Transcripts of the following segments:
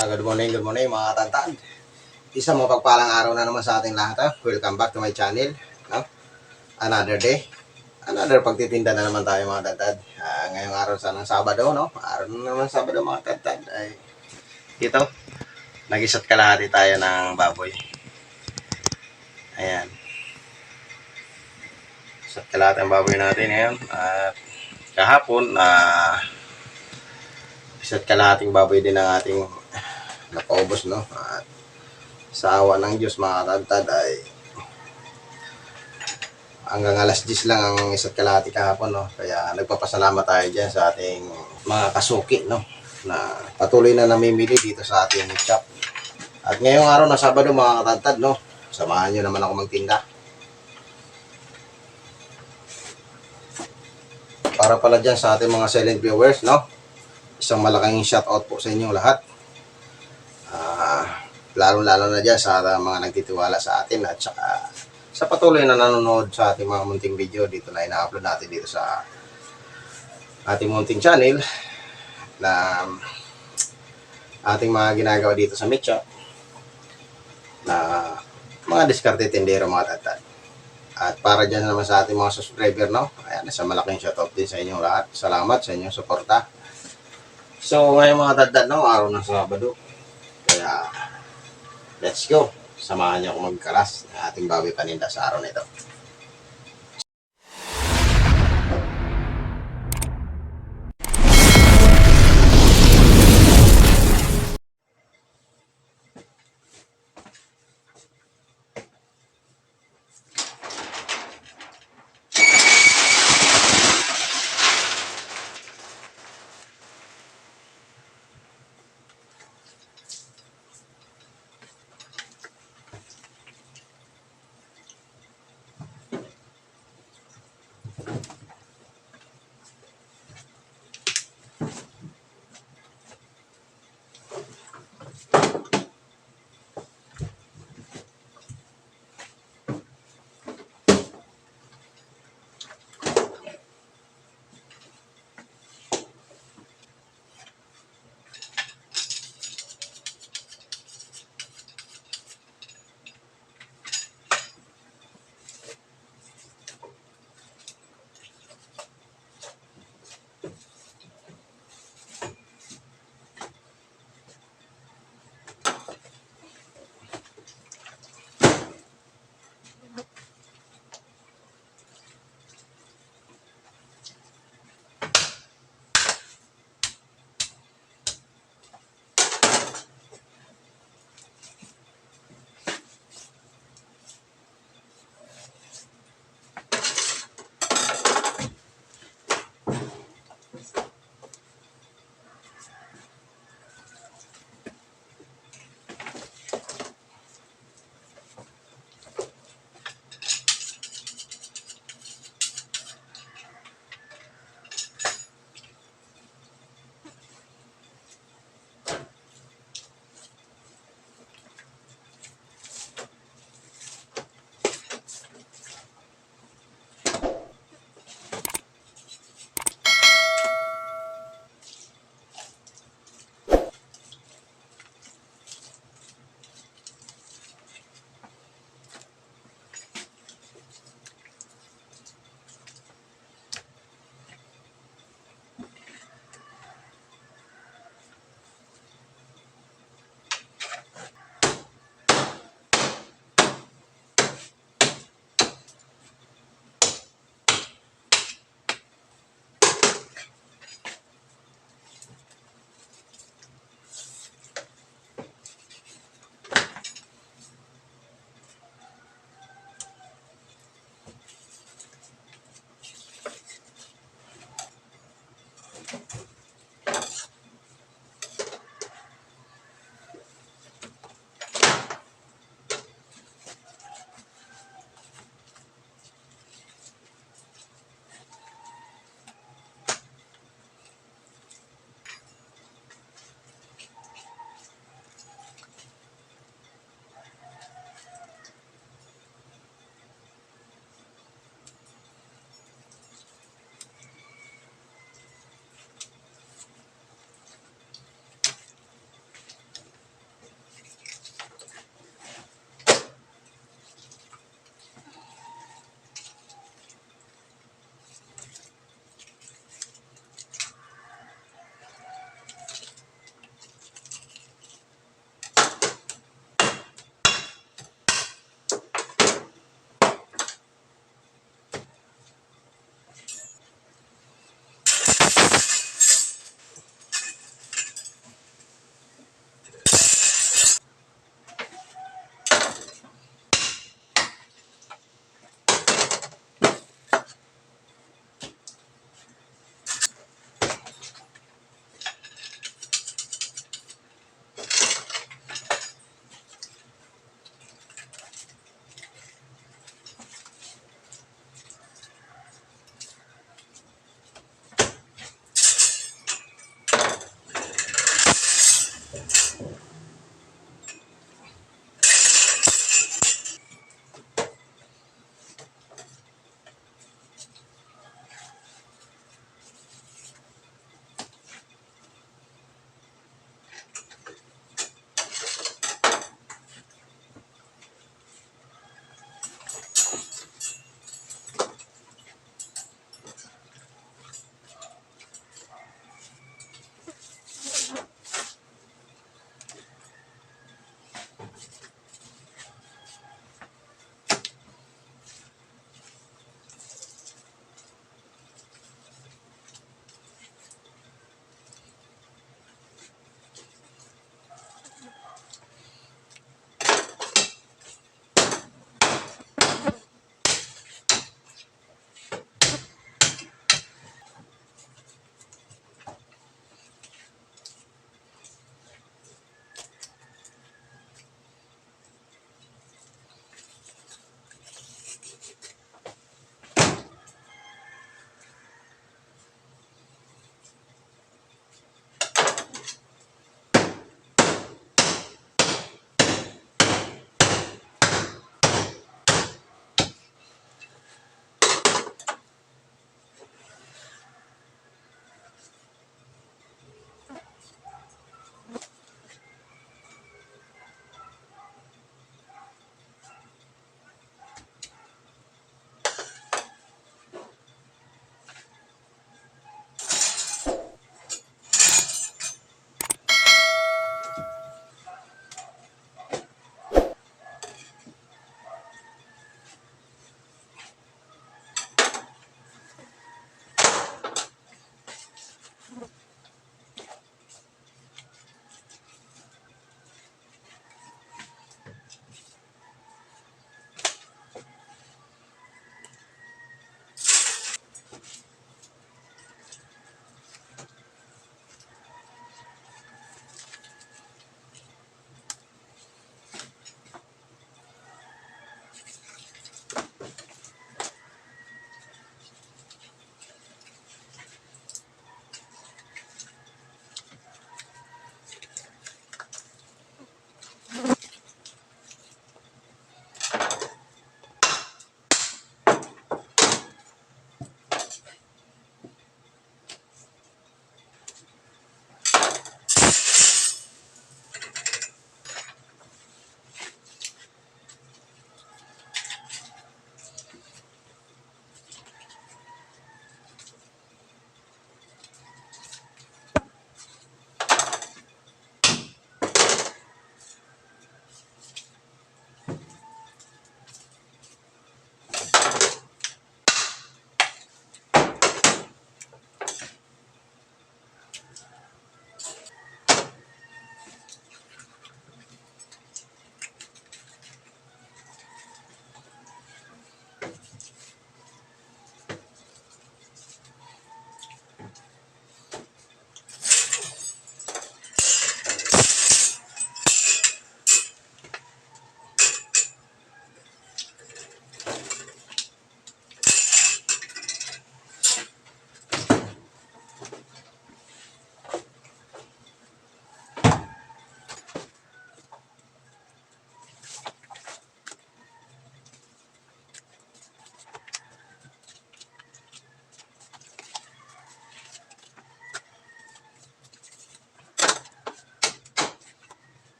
Good morning mga tantan. Isang mapagpalang araw na naman sa ating lahat. Welcome back to my channel. No? Another day. Another pagtitinda na naman tayo mga tantan. Ngayong araw sa ng Sabado, no? Araw na naman Sabado mga tantan. Ay, dito, nag-isat kalahati tayo ng baboy. Ayan. Isat kalahati ang baboy natin ngayon. At kahapon, isat kalahating baboy din ang ating napaubos, no? At sa awa ng Diyos mga katagtad ay hanggang alas 10 lang ang isa't kalahati kahapon, no? Kaya nagpapasalamat tayo dyan sa ating mga kasuki, no? Na patuloy na namimili dito sa ating shop. At ngayong araw na Sabado mga katagtad, no? Samahan nyo naman ako magtinda. Para pala dyan sa ating mga silent viewers, no? Isang malaking shoutout po sa inyong lahat. Lalo-lalo na dyan sa mga nagtitiwala sa atin at saka sa patuloy na nanonood sa ating mga munting video dito na ina-upload natin dito sa ating munting channel na ating mga ginagawa dito sa Meat Shop na mga diskarte tindero mga tatad. At para dyan naman sa ating mga subscriber, no? Ayan, isang malaking shoutout din sa inyong lahat. Salamat sa inyong suporta. So ngayon mga tatad, no? Araw ng Sabado. Kaya let's go. Samahan niyo ako magkalas ng ating baboy paninda sa araw na ito.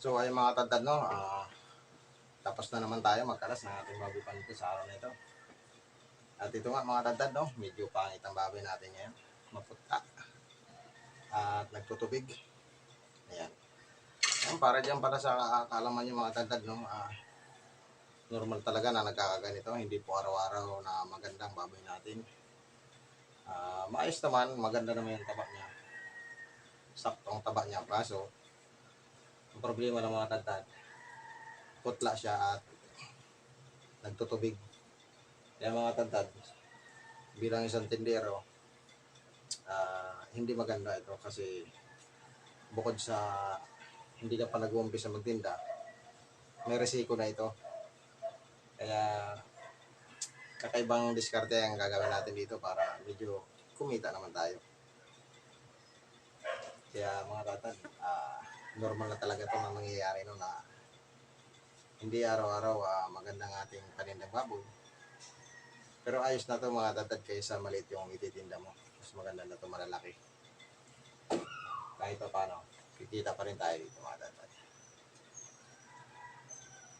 So ay mga tadtad, no, tapos na naman tayo magkalas ng ating baboy panito sa araw na ito. At ito nga mga tadtad, no, medyo pangit ang baboy natin ngayon. Maputa. At nagtutubig. Ayan. Ayan, para dyan para sa kaalaman nyo mga tadtad, no, normal talaga na nagkakaganito. Hindi po araw-araw na magandang baboy natin. Maayos naman, maganda naman yung taba niya. Saktong taba niya. Kaso, ang problema ng mga tadtad, putla siya at nagtutubig. Kaya mga tadtad, bilang isang tindero, hindi maganda ito kasi bukod sa hindi ka pa nag-uumpisa magtinda, may resiko na ito. Kaya kakaibang diskarte ang gagawin natin dito para medyo kumita naman tayo. Kaya mga tadtad, normal na talaga ito na nangyayari no, na hindi araw-araw magandang ating panindang baboy. Pero ayos na ito mga tadtad kaysa maliit yung ititinda mo. Mas maganda na ito malalaki. Kahit pa paano, kikita pa rin tayo dito mga tadtad.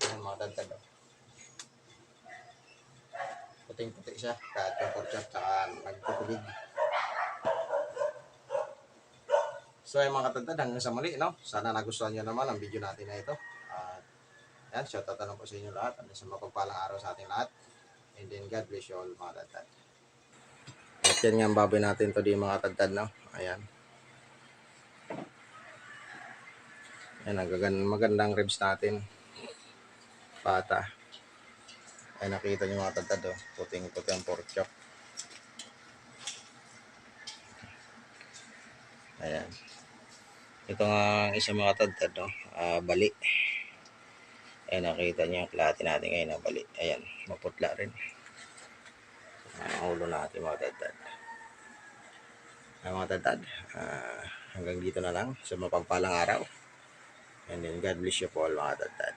Ayan mga tadtad. Puting-puti siya kahit yung pork chop tsaka nagtutubig. So ay mga tadtad, hanggang sa muli, no? Sana nagustuhan nyo naman ang video natin na ito. At yan, shoutout na po sa inyo lahat. At sa mapagpalang araw sa ating lahat. And then God bless you all mga tadtad. At yan nga ang baboy natin to di mga tadtad, no? Ayan. Ayan, magandang ribs natin. Pata. Ay nakita nyo mga tadtad, oh. Puting-puti ang pork chop. Ayan. Ito nga isang mga tadtad, no? Bali. Ayan, nakita nyo yung klate natin ngayon na bali. Ayan, maputla rin. Ang ulo natin mga tadtad. Mga tadtad, hanggang dito na lang sa mapagpalang araw. And then God bless you po all mga tadtad.